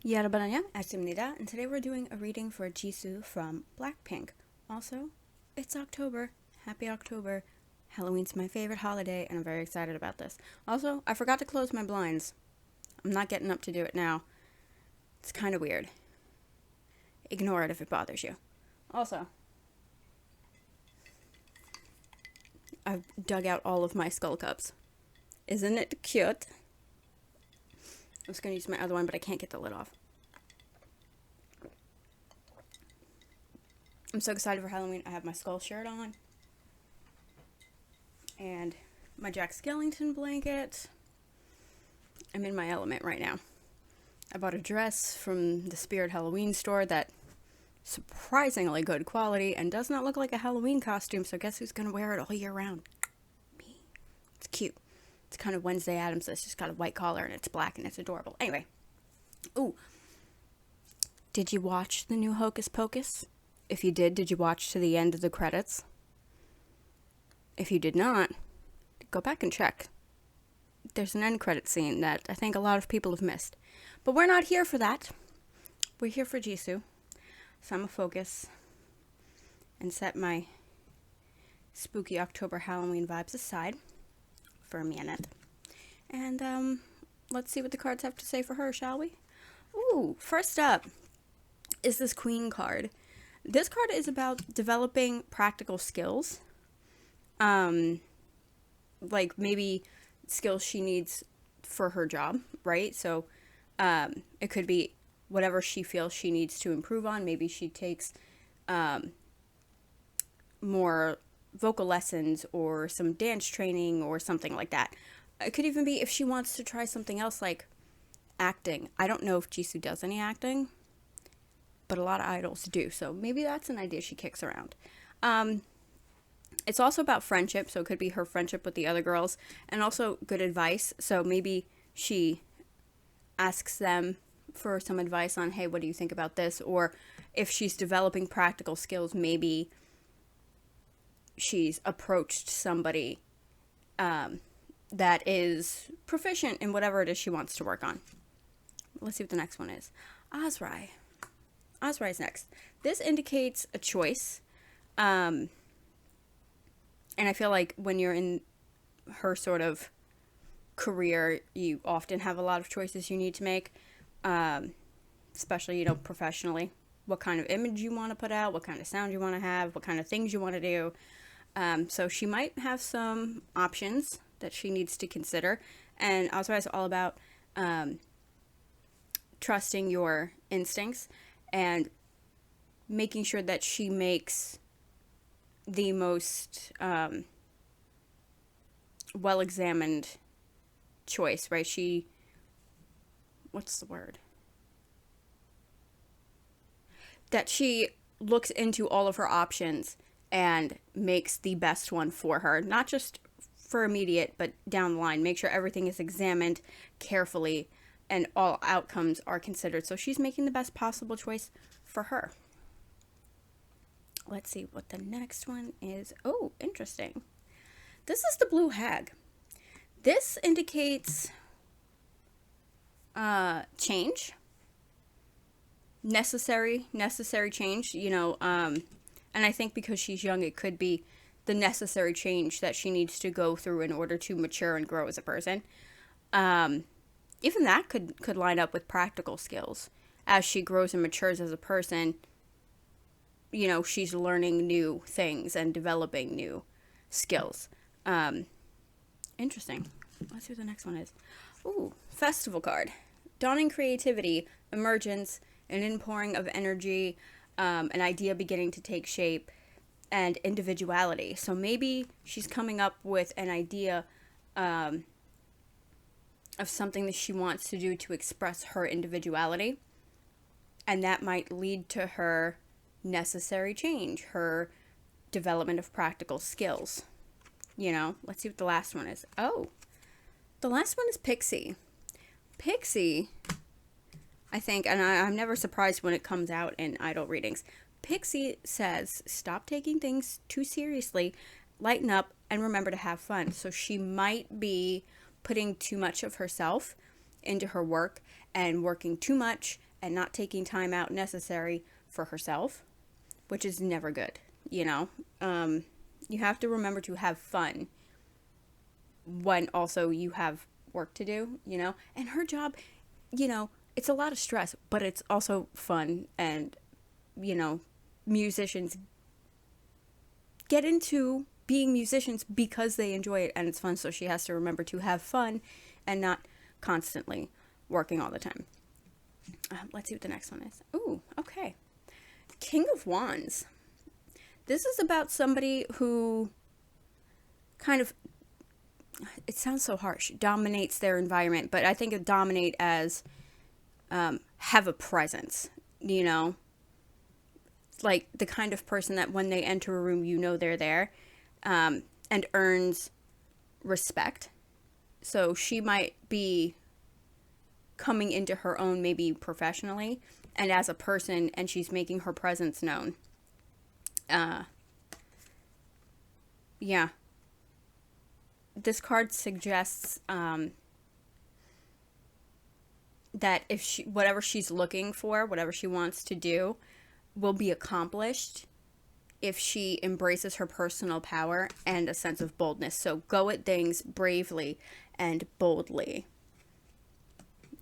여러분 아침입니다. And today we're doing a reading for Jisoo from Blackpink. Also, it's October. Happy October. Halloween's my favorite holiday, and I'm very excited about this. Also, I forgot to close my blinds. I'm not getting up to do it now. It's kind of weird. Ignore it if it bothers you. Also, I've dug out all of my skull cups. Isn't it cute? I was going to use my other one, but I can't get the lid off. I'm so excited for Halloween. I have my skull shirt on. And my Jack Skellington blanket. I'm in my element right now. I bought a dress from the Spirit Halloween store that surprisingly good quality and does not look like a Halloween costume, so guess who's going to wear it all year round? Me. It's cute. It's kind of Wednesday Addams. It's just got a white collar and it's black and it's adorable. Anyway. Ooh. Did you watch the new Hocus Pocus? If you did you watch to the end of the credits? If you did not, go back and check. There's an end credit scene that I think a lot of people have missed. But we're not here for that. We're here for Jisoo. So I'm going to focus and set my spooky October Halloween vibes aside for a minute. And let's see what the cards have to say for her, shall we? Ooh, first up is this Queen card. This card is about developing practical skills. Like maybe skills she needs for her job, right? So it could be whatever she feels she needs to improve on. Maybe she takes more vocal lessons or some dance training or something like that. It could even be if she wants to try something else like acting. I don't know if Jisoo does any acting, but a lot of idols do. So maybe that's an idea she kicks around. It's also about friendship, so it could be her friendship with the other girls, and also good advice. So maybe she asks them for some advice on, hey, what do you think about this? Or if she's developing practical skills, maybe she's approached somebody that is proficient in whatever it is she wants to work on. Let's see what the next one is. Azrai. Azrai's next. This indicates a choice. And I feel like when you're in her sort of career, you often have a lot of choices you need to make, especially, professionally. What kind of image you want to put out, what kind of sound you want to have, what kind of things you want to do. So she might have some options that she needs to consider. And Azrai is all about trusting your instincts and making sure that she makes the most well-examined choice, right? What's the word? That she looks into all of her options and makes the best one for her, not just for immediate, but down the line. Make sure everything is examined carefully and all outcomes are considered. So she's making the best possible choice for her. Let's see what the next one is. Oh, interesting. This is the Blue Hag. This indicates change. Necessary change, and I think because she's young, it could be the necessary change that she needs to go through in order to mature and grow as a person. Even that could line up with practical skills. As she grows and matures as a person, she's learning new things and developing new skills. Interesting. Let's see what the next one is. Ooh, festival card. Dawning creativity, emergence, an inpouring of energy, an idea beginning to take shape, and individuality. So maybe she's coming up with an idea of something that she wants to do to express her individuality, and that might lead to her necessary change, her development of practical skills. Let's see what the last one is. Oh, the last one is Pixie. Pixie, I think, and I'm never surprised when it comes out in idol readings. Pixie says, stop taking things too seriously, lighten up, and remember to have fun. So she might be putting too much of herself into her work and working too much and not taking time out necessary for herself, which is never good, you know? You have to remember to have fun when also you have work to do, you know? And her job, you know, it's a lot of stress, but it's also fun. And, you know, musicians get into being musicians because they enjoy it and it's fun. So she has to remember to have fun and not constantly working all the time. Let's see what the next one is. Ooh, okay. King of Wands. This is about somebody who kind of, it sounds so harsh, dominates their environment, but I think of dominate as have a presence, you know? Like the kind of person that when they enter a room, you know they're there, and earns respect. So she might be coming into her own maybe professionally and as a person, and she's making her presence known. Yeah. This card suggests that if she, whatever she's looking for, whatever she wants to do, will be accomplished if she embraces her personal power and a sense of boldness. So go at things bravely and boldly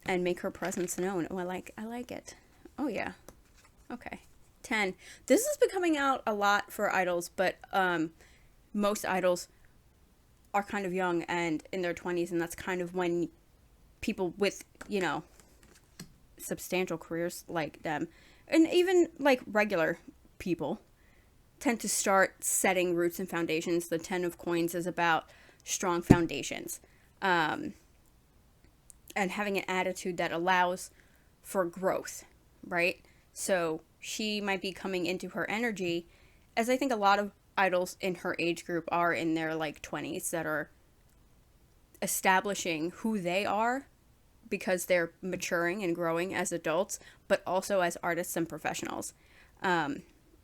and make her presence known. Oh, I like it. Oh yeah. Okay. 10. This has been coming out a lot for idols, but most idols are kind of young and in their 20s, and that's kind of when people with, you know, substantial careers like them, and even like regular people, tend to start setting roots and foundations. The 10 of Coins is about strong foundations, and having an attitude that allows for growth, right? So she might be coming into her energy, as I think a lot of idols in her age group are in their like 20s, that are establishing who they are because they're maturing and growing as adults, but also as artists and professionals.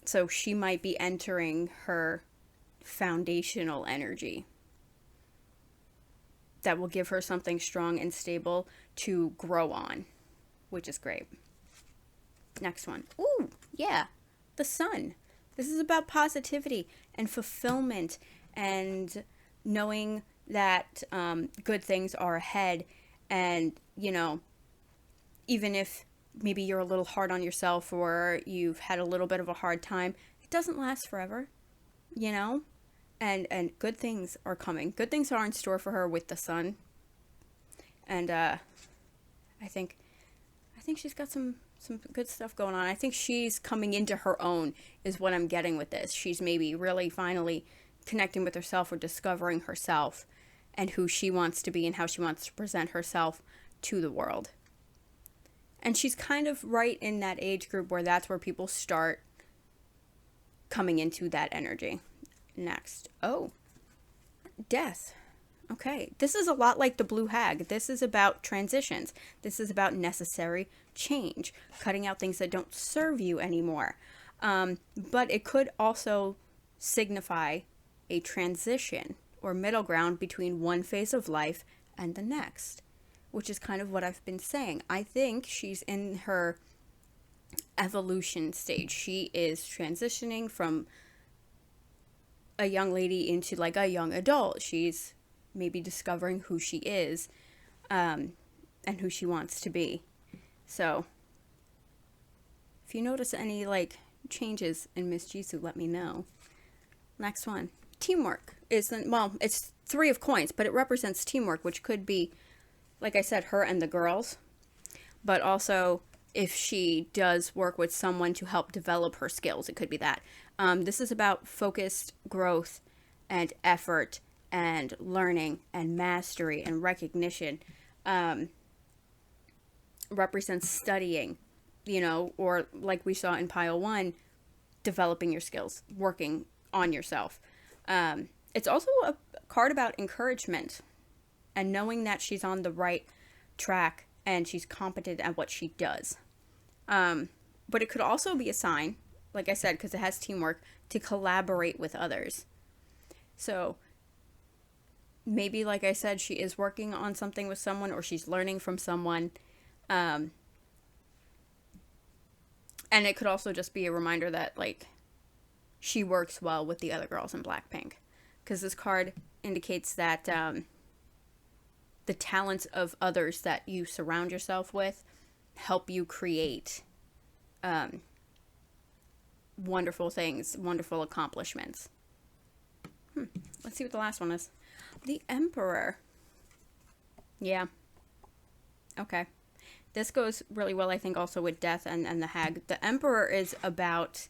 So she might be entering her foundational energy that will give her something strong and stable to grow on, which is great. Next one. Ooh, yeah, the Sun. This is about positivity and fulfillment and knowing that good things are ahead. And, you know, even if maybe you're a little hard on yourself or you've had a little bit of a hard time, it doesn't last forever, you know? And good things are coming. Good things are in store for her with the Sun. And I think she's got some good stuff going on. I think she's coming into her own is what I'm getting with this. She's maybe really finally connecting with herself or discovering herself and who she wants to be and how she wants to present herself to the world. And she's kind of right in that age group where that's where people start coming into that energy. Next. Oh, Death. Okay. This is a lot like the Blue Hag. This is about transitions. This is about necessary change, cutting out things that don't serve you anymore. But it could also signify a transition or middle ground between one phase of life and the next, which is kind of what I've been saying. I think she's in her evolution stage. She is transitioning from a young lady into like a young adult. She's maybe discovering who she is, and who she wants to be. So if you notice any like changes in Miss Jisoo, let me know. Next one. Teamwork is, well, it's 3 of Coins, but it represents teamwork, which could be, like I said, her and the girls, but also if she does work with someone to help develop her skills, it could be that. This is about focused growth and effort and learning and mastery and recognition. Represents studying, you know, or like we saw in pile 1, developing your skills, working on yourself. It's also a card about encouragement and knowing that she's on the right track and she's competent at what she does. But it could also be a sign, like I said, because it has teamwork, to collaborate with others. So maybe, like I said, she is working on something with someone or she's learning from someone. And it could also just be a reminder that, like, she works well with the other girls in Blackpink. Because this card indicates that the talents of others that you surround yourself with help you create wonderful things, wonderful accomplishments. Let's see what the last one is. The Emperor. Yeah. Okay. This goes really well, I think, also with Death and the Hag. The Emperor is about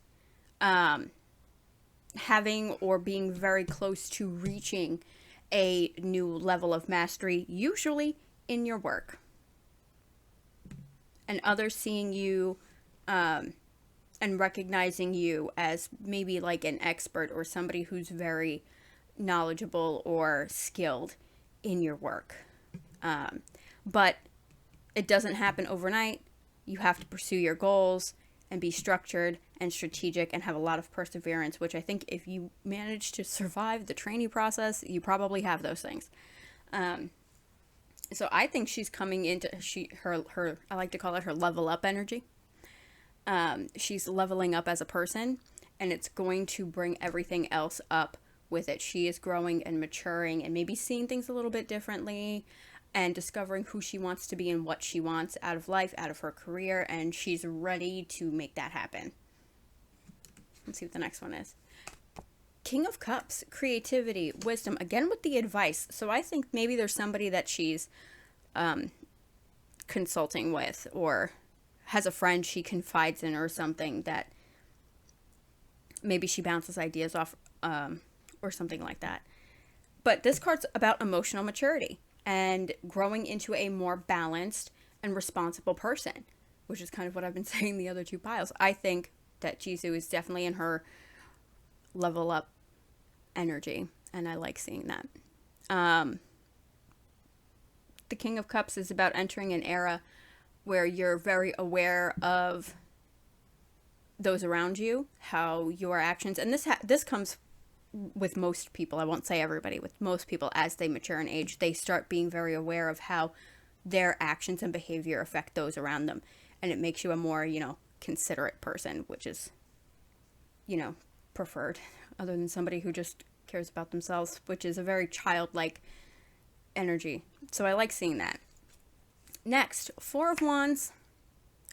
having or being very close to reaching a new level of mastery, usually in your work. And others seeing you and recognizing you as maybe like an expert or somebody who's very knowledgeable or skilled in your work. But it doesn't happen overnight. You have to pursue your goals and be structured and strategic and have a lot of perseverance, which I think if you manage to survive the training process, you probably have those things. So I think she's coming into her I like to call it her level up energy. She's leveling up as a person, and it's going to bring everything else up with it. She is growing and maturing and maybe seeing things a little bit differently and discovering who she wants to be and what she wants out of life, out of her career, and she's ready to make that happen. Let's see what the next one is. King of Cups, creativity, wisdom, again with the advice. So I think maybe there's somebody that she's consulting with or has a friend she confides in or something that maybe she bounces ideas off or something like that. But this card's about emotional maturity and growing into a more balanced and responsible person, which is kind of what I've been saying the other two piles. I think that Jisoo is definitely in her level up energy, and I like seeing that. The King of Cups is about entering an era where you're very aware of those around you, how your actions, and this comes with most people, I won't say everybody, with most people as they mature in age, they start being very aware of how their actions and behavior affect those around them. And it makes you a more, considerate person, which is, preferred, other than somebody who just cares about themselves, which is a very childlike energy. So I like seeing that. Next, Four of Wands.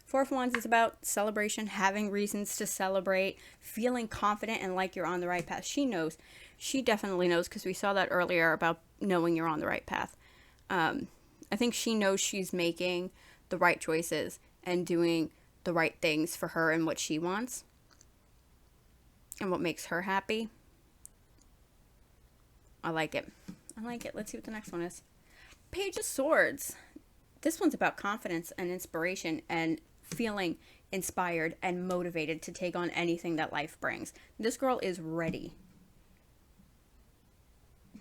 Four of Wands is about celebration, having reasons to celebrate, feeling confident and like you're on the right path. She knows. She definitely knows, because we saw that earlier about knowing you're on the right path. I think she knows she's making the right choices and doing the right things for her and what she wants and what makes her happy. I like it. Let's see what the next one is. Page of Swords. This one's about confidence and inspiration and feeling inspired and motivated to take on anything that life brings. This girl is ready.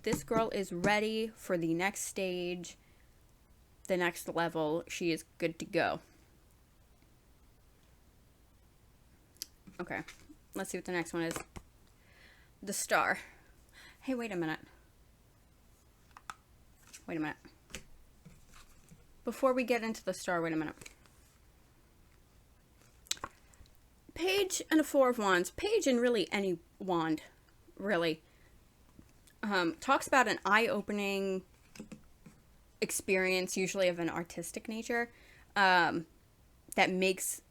This girl is ready for the next stage, the next level. She is good to go. Okay, let's see what the next one is. The Star. Hey, wait a minute. Before we get into the Star, wait a minute. Page and a Four of Wands. Page and really any wand, really, talks about an eye-opening experience, usually of an artistic nature, that makes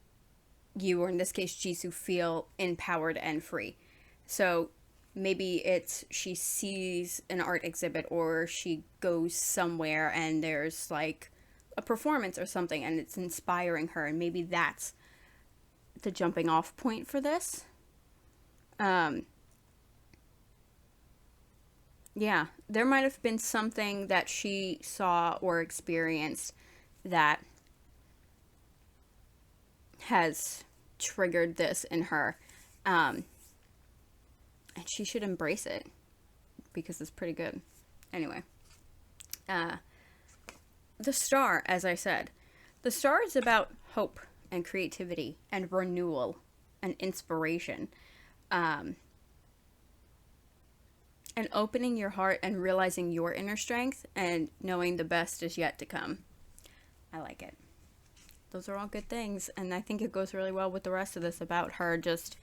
you, or in this case Jisoo, feel empowered and free. So maybe it's she sees an art exhibit, or she goes somewhere and there's like a performance or something and it's inspiring her, and maybe that's the jumping off point for this. Yeah, there might have been something that she saw or experienced that has triggered this in her, and she should embrace it because it's pretty good. Anyway, the Star, as I said, the Star is about hope and creativity and renewal and inspiration, and opening your heart and realizing your inner strength and knowing the best is yet to come. I like it. Those are all good things. And I think it goes really well with the rest of this about her just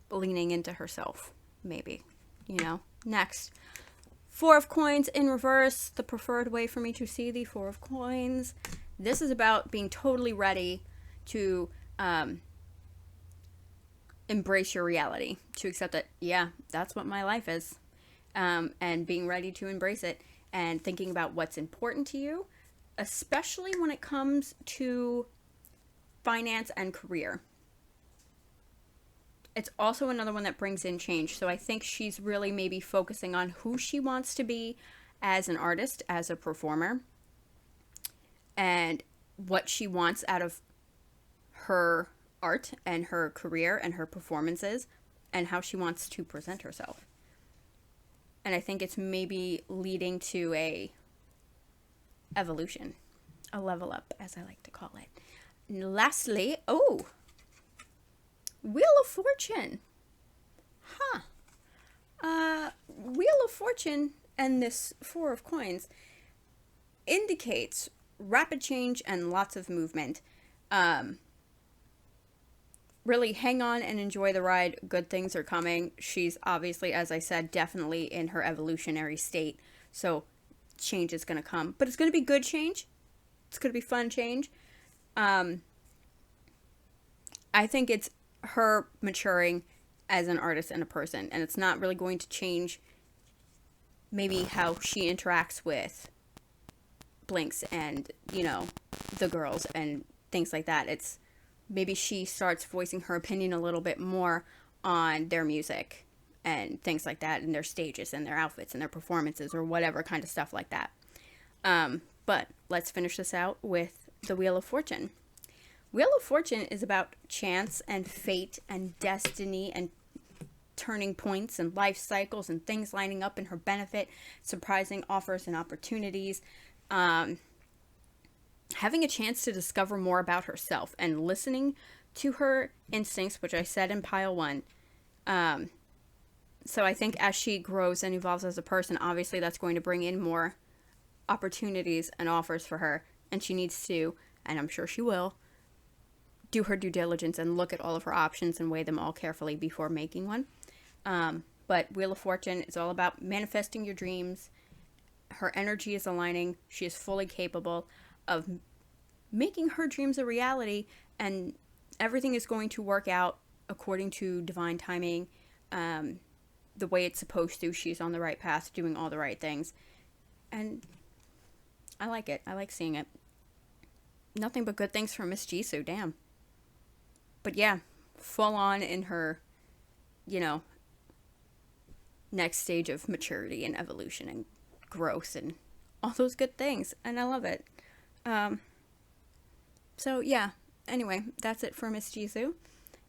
leaning into herself, maybe, Next, Four of Coins in reverse, the preferred way for me to see the Four of Coins. This is about being totally ready to embrace your reality, to accept that, yeah, that's what my life is, and being ready to embrace it, and thinking about what's important to you, especially when it comes to finance and career. It's also another one that brings in change. So I think she's really maybe focusing on who she wants to be as an artist, as a performer, and what she wants out of her art and her career and her performances, and how she wants to present herself. And I think it's maybe leading to a evolution, a level up, as I like to call it. And lastly, Wheel of Fortune. Wheel of Fortune and this Four of Coins indicates rapid change and lots of movement. Really hang on and enjoy the ride. Good things are coming. She's obviously, as I said, definitely in her evolutionary state. So change is going to come. But it's going to be good change. It's going to be fun change. I think it's her maturing as an artist and a person, and it's not really going to change maybe how she interacts with Blinks and the girls and things like that. It's maybe she starts voicing her opinion a little bit more on their music and things like that, and their stages and their outfits and their performances or whatever kind of stuff like that. But let's finish this out with the Wheel of Fortune. Wheel of Fortune is about chance and fate and destiny and turning points and life cycles and things lining up in her benefit, surprising offers and opportunities, having a chance to discover more about herself and listening to her instincts, which I said in pile 1. So I think as she grows and evolves as a person, obviously that's going to bring in more opportunities and offers for her, and she needs to, and I'm sure she will, do her due diligence and look at all of her options and weigh them all carefully before making one. But Wheel of Fortune is all about manifesting your dreams. Her energy is aligning. She is fully capable of making her dreams a reality, and everything is going to work out according to divine timing, the way it's supposed to. She's on the right path, doing all the right things. And I like it. I like seeing it. Nothing but good things for Miss Jisoo, damn. But yeah, full on in her, next stage of maturity and evolution and growth and all those good things. And I love it. So yeah, anyway, that's it for Miss Jisoo.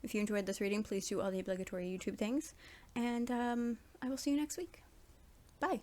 If you enjoyed this reading, please do all the obligatory YouTube things. And I will see you next week. Bye.